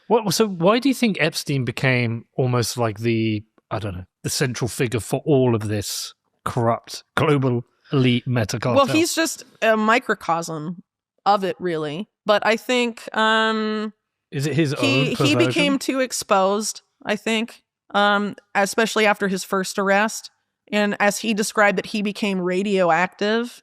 So why do you think Epstein became almost like the central figure for all of this corrupt global elite meta cartel? Well, he's just a microcosm of it, really. But I think is it his own perversion? He became too exposed, I think, especially after his first arrest. And as he described it, he became radioactive.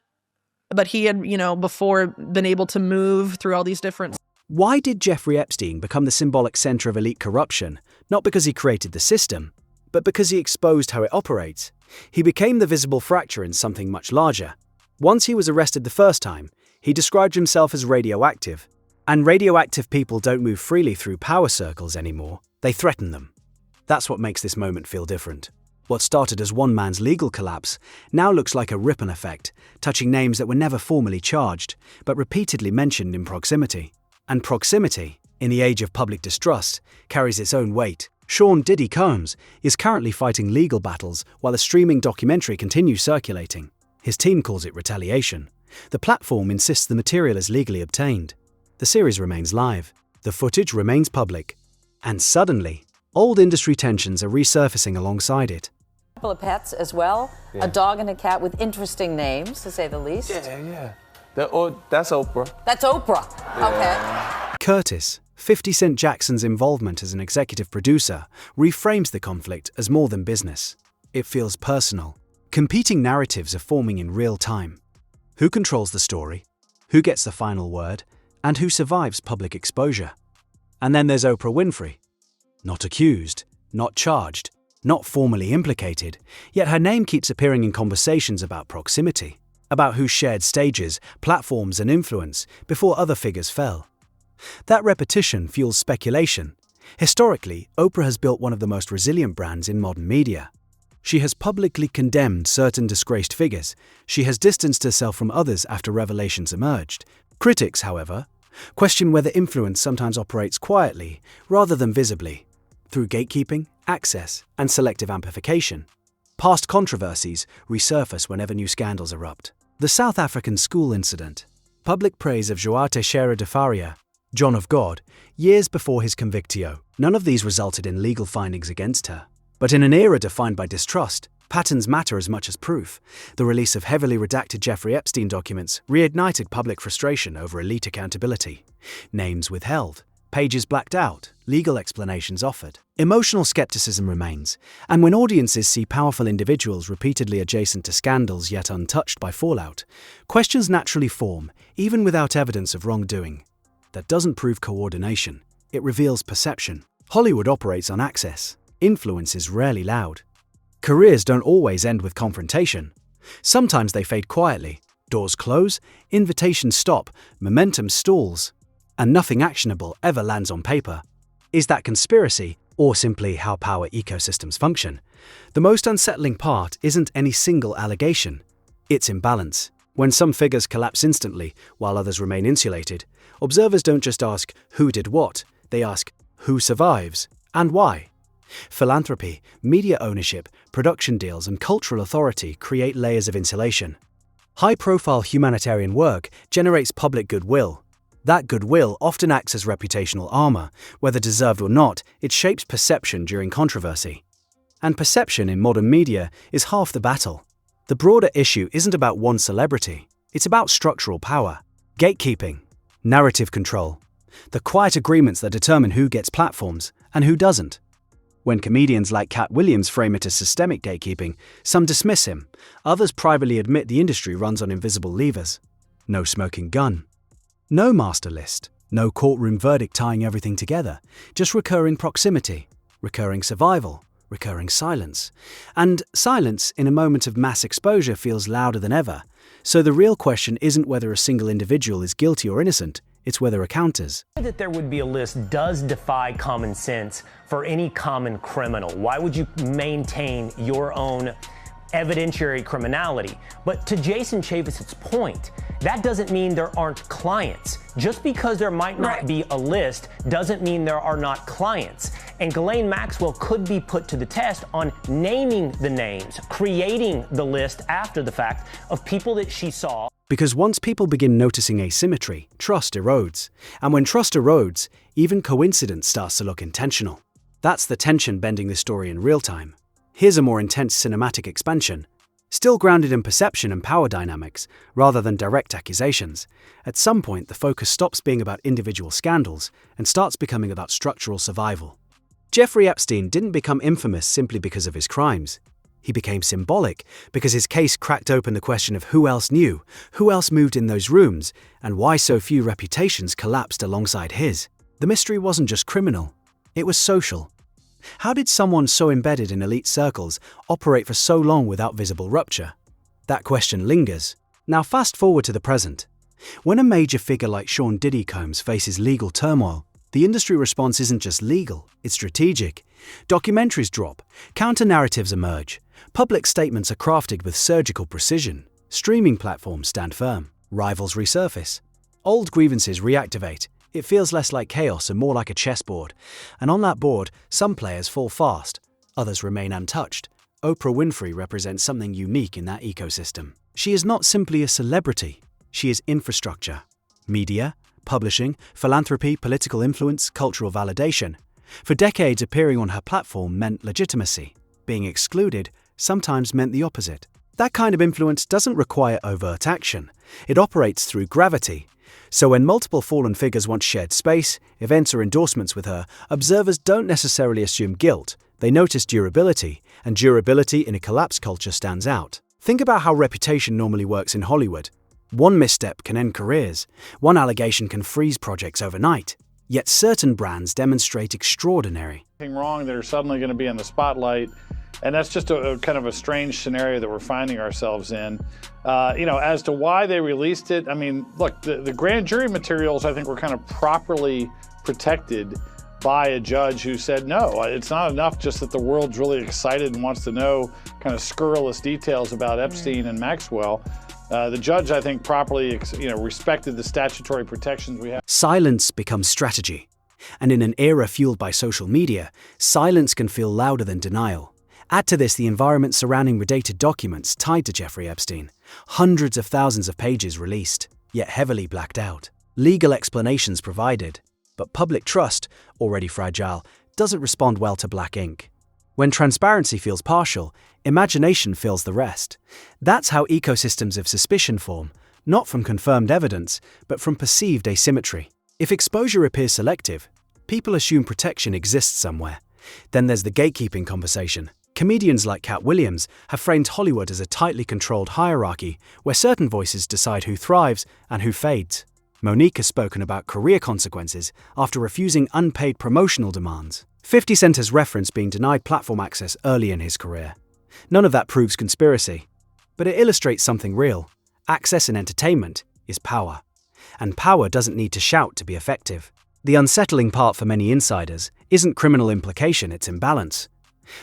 But he had, before been able to move through all these different... Why did Jeffrey Epstein become the symbolic center of elite corruption? Not because he created the system, but because he exposed how it operates. He became the visible fracture in something much larger. Once he was arrested the first time, he described himself as radioactive. And radioactive people don't move freely through power circles anymore. They threaten them. That's what makes this moment feel different. What started as one man's legal collapse now looks like a ripple effect, touching names that were never formally charged, but repeatedly mentioned in proximity. And proximity, in the age of public distrust, carries its own weight. Sean Diddy Combs is currently fighting legal battles while a streaming documentary continues circulating. His team calls it retaliation. The platform insists the material is legally obtained. The series remains live. The footage remains public. And suddenly, old industry tensions are resurfacing alongside it. A couple of pets as well. Yeah. A dog and a cat with interesting names, to say the least. Yeah. That's Oprah. That's Oprah. Yeah. Okay. Curtis, 50 Cent Jackson's involvement as an executive producer, reframes the conflict as more than business. It feels personal. Competing narratives are forming in real time. Who controls the story? Who gets the final word? And who survives public exposure? And then there's Oprah Winfrey. Not accused, not charged, not formally implicated, yet her name keeps appearing in conversations about proximity, about who shared stages, platforms, and influence before other figures fell. That repetition fuels speculation. Historically, Oprah has built one of the most resilient brands in modern media. She has publicly condemned certain disgraced figures. She has distanced herself from others after revelations emerged. Critics, however, question whether influence sometimes operates quietly rather than visibly, through gatekeeping, access, and selective amplification. Past controversies resurface whenever new scandals erupt. The South African school incident, public praise of João Teixeira de Faria, John of God, years before his convictio. None of these resulted in legal findings against her. But in an era defined by distrust, patterns matter as much as proof. The release of heavily redacted Jeffrey Epstein documents reignited public frustration over elite accountability. Names withheld, pages blacked out, legal explanations offered. Emotional skepticism remains, and when audiences see powerful individuals repeatedly adjacent to scandals yet untouched by fallout, questions naturally form, even without evidence of wrongdoing. That doesn't prove coordination, it reveals perception. Hollywood operates on access. Influence is rarely loud. Careers don't always end with confrontation. Sometimes they fade quietly. Doors close, invitations stop, momentum stalls, and nothing actionable ever lands on paper. Is that conspiracy, or simply how power ecosystems function? The most unsettling part isn't any single allegation. It's imbalance. When some figures collapse instantly, while others remain insulated, observers don't just ask who did what, they ask who survives, and why. Philanthropy, media ownership, production deals, and cultural authority create layers of insulation. High-profile humanitarian work generates public goodwill. That goodwill often acts as reputational armor. Whether deserved or not, it shapes perception during controversy. And perception in modern media is half the battle. The broader issue isn't about one celebrity. It's about structural power, gatekeeping, narrative control, the quiet agreements that determine who gets platforms and who doesn't. When comedians like Cat Williams frame it as systemic gatekeeping, some dismiss him. Others privately admit the industry runs on invisible levers. No smoking gun. No master list. No courtroom verdict tying everything together. Just recurring proximity, recurring survival, recurring silence. And silence in a moment of mass exposure feels louder than ever. So the real question isn't whether a single individual is guilty or innocent. It's whether it counters. That there would be a list does defy common sense for any common criminal. Why would you maintain your own evidentiary criminality? But to Jason Chaffetz's point, that doesn't mean there aren't clients. Just because there might not be a list doesn't mean there are not clients. And Ghislaine Maxwell could be put to the test on naming the names, creating the list after the fact of people that she saw. Because once people begin noticing asymmetry, trust erodes. And when trust erodes, even coincidence starts to look intentional. That's the tension bending the story in real time. Here's a more intense cinematic expansion. Still grounded in perception and power dynamics, rather than direct accusations, at some point the focus stops being about individual scandals and starts becoming about structural survival. Jeffrey Epstein didn't become infamous simply because of his crimes. He became symbolic because his case cracked open the question of who else knew, who else moved in those rooms, and why so few reputations collapsed alongside his. The mystery wasn't just criminal, it was social. How did someone so embedded in elite circles operate for so long without visible rupture? That question lingers. Now fast forward to the present. When a major figure like Sean Diddy Combs faces legal turmoil, the industry response isn't just legal, it's strategic. Documentaries drop, counter-narratives emerge, public statements are crafted with surgical precision, streaming platforms stand firm, rivals resurface. Old grievances reactivate. It feels less like chaos and more like a chessboard. And on that board, some players fall fast, others remain untouched. Oprah Winfrey represents something unique in that ecosystem. She is not simply a celebrity, she is infrastructure. Media, publishing, philanthropy, political influence, cultural validation. For decades, appearing on her platform meant legitimacy. Being excluded sometimes meant the opposite. That kind of influence doesn't require overt action. It operates through gravity. So when multiple fallen figures once shared space, events or endorsements with her, observers don't necessarily assume guilt. They notice durability, and durability in a collapsed culture stands out. Think about how reputation normally works in Hollywood. One misstep can end careers. One allegation can freeze projects overnight. Yet certain brands demonstrate extraordinary. Wrong, they're suddenly going to be in the spotlight. And that's just a kind of a strange scenario that we're finding ourselves in. As to why they released it, I mean, look, the grand jury materials, I think, were kind of properly protected by a judge who said, no, it's not enough just that the world's really excited and wants to know kind of scurrilous details about Epstein and Maxwell. The judge, I think, properly respected the statutory protections we have. Silence becomes strategy. And in an era fueled by social media, silence can feel louder than denial. Add to this the environment surrounding redacted documents tied to Jeffrey Epstein. Hundreds of thousands of pages released, yet heavily blacked out. Legal explanations provided, but public trust, already fragile, doesn't respond well to black ink. When transparency feels partial, imagination fills the rest. That's how ecosystems of suspicion form, not from confirmed evidence, but from perceived asymmetry. If exposure appears selective, people assume protection exists somewhere. Then there's the gatekeeping conversation. Comedians like Cat Williams have framed Hollywood as a tightly controlled hierarchy where certain voices decide who thrives and who fades. Monique has spoken about career consequences after refusing unpaid promotional demands. 50 Cent has referenced being denied platform access early in his career. None of that proves conspiracy, but it illustrates something real. Access in entertainment is power, and power doesn't need to shout to be effective. The unsettling part for many insiders isn't criminal implication, it's imbalance.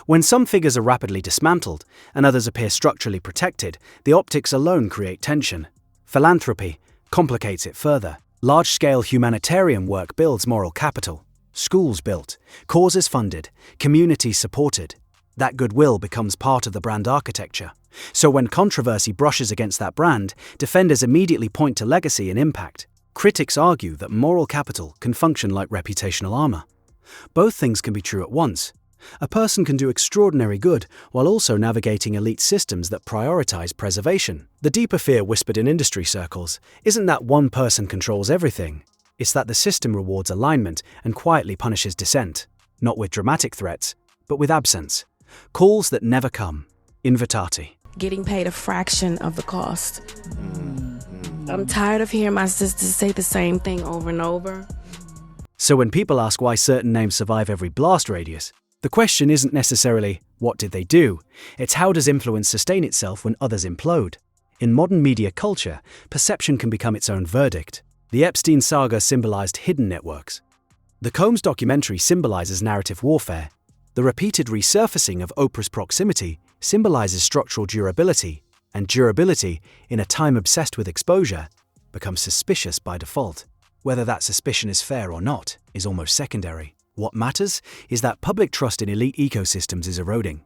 When some figures are rapidly dismantled and others appear structurally protected, the optics alone create tension. Philanthropy complicates it further. Large-scale humanitarian work builds moral capital. Schools built, causes funded, communities supported. That goodwill becomes part of the brand architecture. So when controversy brushes against that brand, defenders immediately point to legacy and impact. Critics argue that moral capital can function like reputational armor. Both things can be true at once. A person can do extraordinary good while also navigating elite systems that prioritize preservation. The deeper fear whispered in industry circles isn't that one person controls everything. It's that the system rewards alignment and quietly punishes dissent, not with dramatic threats, but with absence. Calls that never come. Invitati. Getting paid a fraction of the cost. I'm tired of hearing my sisters say the same thing over and over. So when people ask why certain names survive every blast radius, the question isn't necessarily, what did they do? It's how does influence sustain itself when others implode? In modern media culture, perception can become its own verdict. The Epstein saga symbolized hidden networks. The Combs documentary symbolizes narrative warfare. The repeated resurfacing of Oprah's proximity symbolizes structural durability, and durability, in a time obsessed with exposure, becomes suspicious by default. Whether that suspicion is fair or not is almost secondary. What matters is that public trust in elite ecosystems is eroding.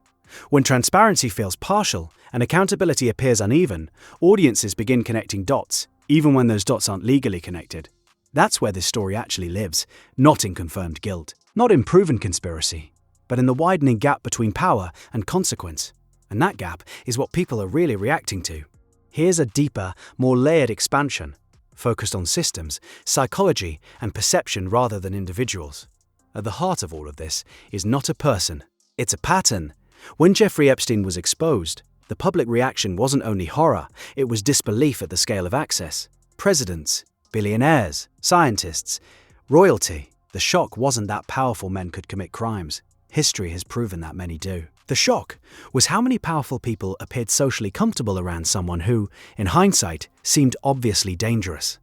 When transparency feels partial and accountability appears uneven, audiences begin connecting dots, even when those dots aren't legally connected. That's where this story actually lives, not in confirmed guilt, not in proven conspiracy, but in the widening gap between power and consequence. And that gap is what people are really reacting to. Here's a deeper, more layered expansion, focused on systems, psychology, and perception rather than individuals. At the heart of all of this is not a person, it's a pattern. When Jeffrey Epstein was exposed, the public reaction wasn't only horror, it was disbelief at the scale of access. Presidents, billionaires, scientists, royalty. The shock wasn't that powerful men could commit crimes. History has proven that many do. The shock was how many powerful people appeared socially comfortable around someone who, in hindsight, seemed obviously dangerous.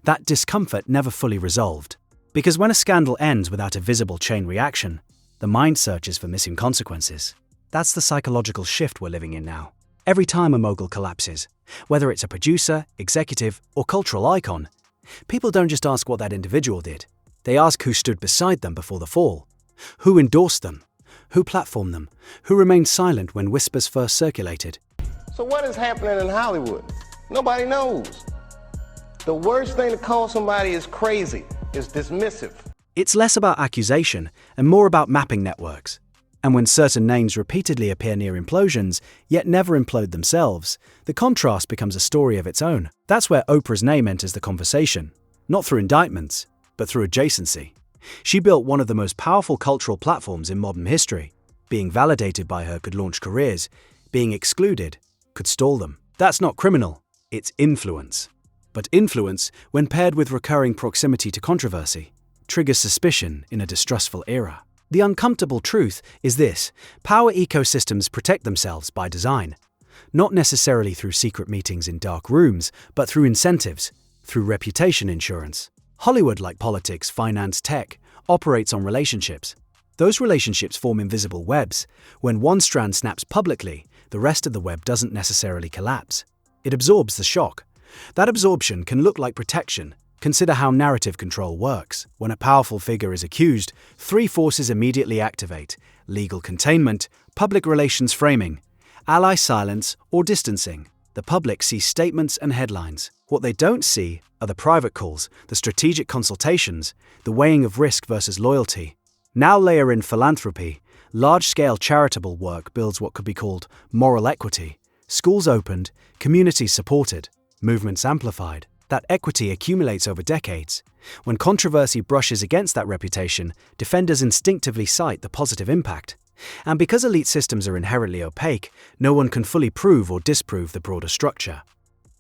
That discomfort never fully resolved. Because when a scandal ends without a visible chain reaction, the mind searches for missing consequences. That's the psychological shift we're living in now. Every time a mogul collapses, whether it's a producer, executive, or cultural icon, people don't just ask what that individual did. They ask who stood beside them before the fall, who endorsed them, who platformed them, who remained silent when whispers first circulated. So what is happening in Hollywood? Nobody knows. The worst thing to call somebody is crazy, is dismissive. It's less about accusation and more about mapping networks. And when certain names repeatedly appear near implosions, yet never implode themselves, the contrast becomes a story of its own. That's where Oprah's name enters the conversation, not through indictments, but through adjacency. She built one of the most powerful cultural platforms in modern history. Being validated by her could launch careers. Being excluded could stall them. That's not criminal, it's influence. But influence, when paired with recurring proximity to controversy, triggers suspicion in a distrustful era. The uncomfortable truth is this: power ecosystems protect themselves by design. Not necessarily through secret meetings in dark rooms, but through incentives, through reputation insurance. Hollywood, like politics, finance, tech, operates on relationships. Those relationships form invisible webs. When one strand snaps publicly, the rest of the web doesn't necessarily collapse. It absorbs the shock. That absorption can look like protection. Consider how narrative control works. When a powerful figure is accused, three forces immediately activate: legal containment, public relations framing, ally silence, or distancing. The public sees statements and headlines. What they don't see are the private calls, the strategic consultations, the weighing of risk versus loyalty. Now layer in philanthropy. Large-scale charitable work builds what could be called moral equity. Schools opened, communities supported, movements amplified. That equity accumulates over decades. When controversy brushes against that reputation, defenders instinctively cite the positive impact. And because elite systems are inherently opaque, no one can fully prove or disprove the broader structure.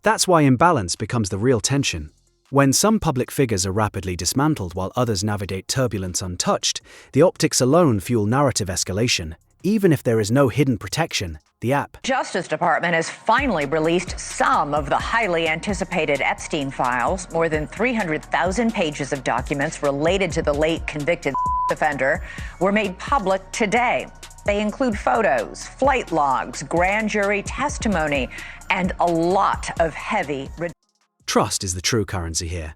That's why imbalance becomes the real tension. When some public figures are rapidly dismantled while others navigate turbulence untouched, the optics alone fuel narrative escalation. Even if there is no hidden protection, the app. Justice Department has finally released some of the highly anticipated Epstein files. More than 300,000 pages of documents related to the late convicted offender were made public today. They include photos, flight logs, grand jury testimony, and a lot of heavy. Trust is the true currency here.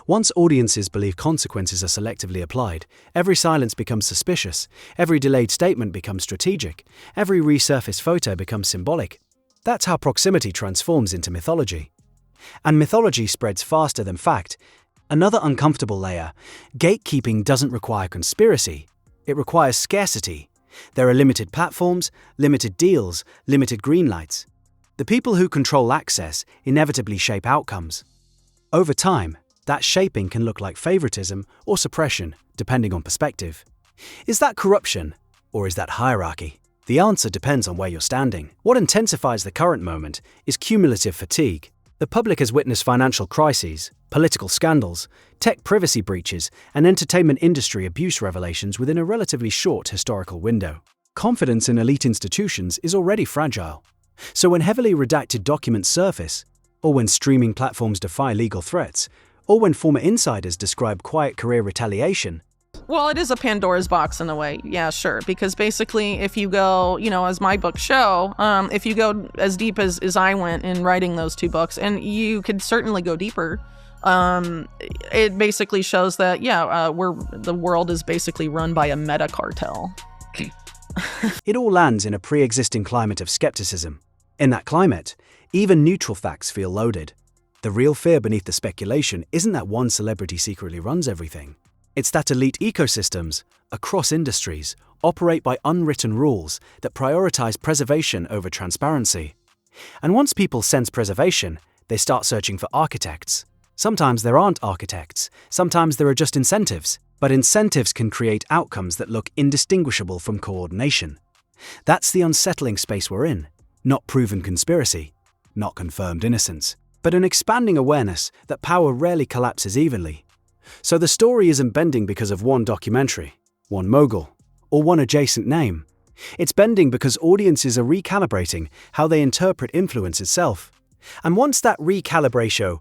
Once audiences believe consequences are selectively applied, every silence becomes suspicious, every delayed statement becomes strategic, every resurfaced photo becomes symbolic. That's how proximity transforms into mythology. And mythology spreads faster than fact. Another uncomfortable layer: gatekeeping doesn't require conspiracy, it requires scarcity. There are limited platforms, limited deals, limited green lights. The people who control access inevitably shape outcomes. Over time, that shaping can look like favoritism or suppression, depending on perspective. Is that corruption, or is that hierarchy? The answer depends on where you're standing. What intensifies the current moment is cumulative fatigue. The public has witnessed financial crises, political scandals, tech privacy breaches, and entertainment industry abuse revelations within a relatively short historical window. Confidence in elite institutions is already fragile. So when heavily redacted documents surface, or when streaming platforms defy legal threats, or when former insiders describe quiet career retaliation. Well, it is a Pandora's box in a way. Yeah, sure. Because basically, if you go, as my books show, if you go as deep as I went in writing those two books, and you could certainly go deeper, it basically shows that, the world is basically run by a meta cartel. It all lands in a pre-existing climate of skepticism. In that climate, even neutral facts feel loaded. The real fear beneath the speculation isn't that one celebrity secretly runs everything. It's that elite ecosystems, across industries, operate by unwritten rules that prioritize preservation over transparency. And once people sense preservation, they start searching for architects. Sometimes there aren't architects, sometimes there are just incentives, but incentives can create outcomes that look indistinguishable from coordination. That's the unsettling space we're in, not proven conspiracy, not confirmed innocence, but an expanding awareness that power rarely collapses evenly. So the story isn't bending because of one documentary, one mogul, or one adjacent name. It's bending because audiences are recalibrating how they interpret influence itself. And once that recalibration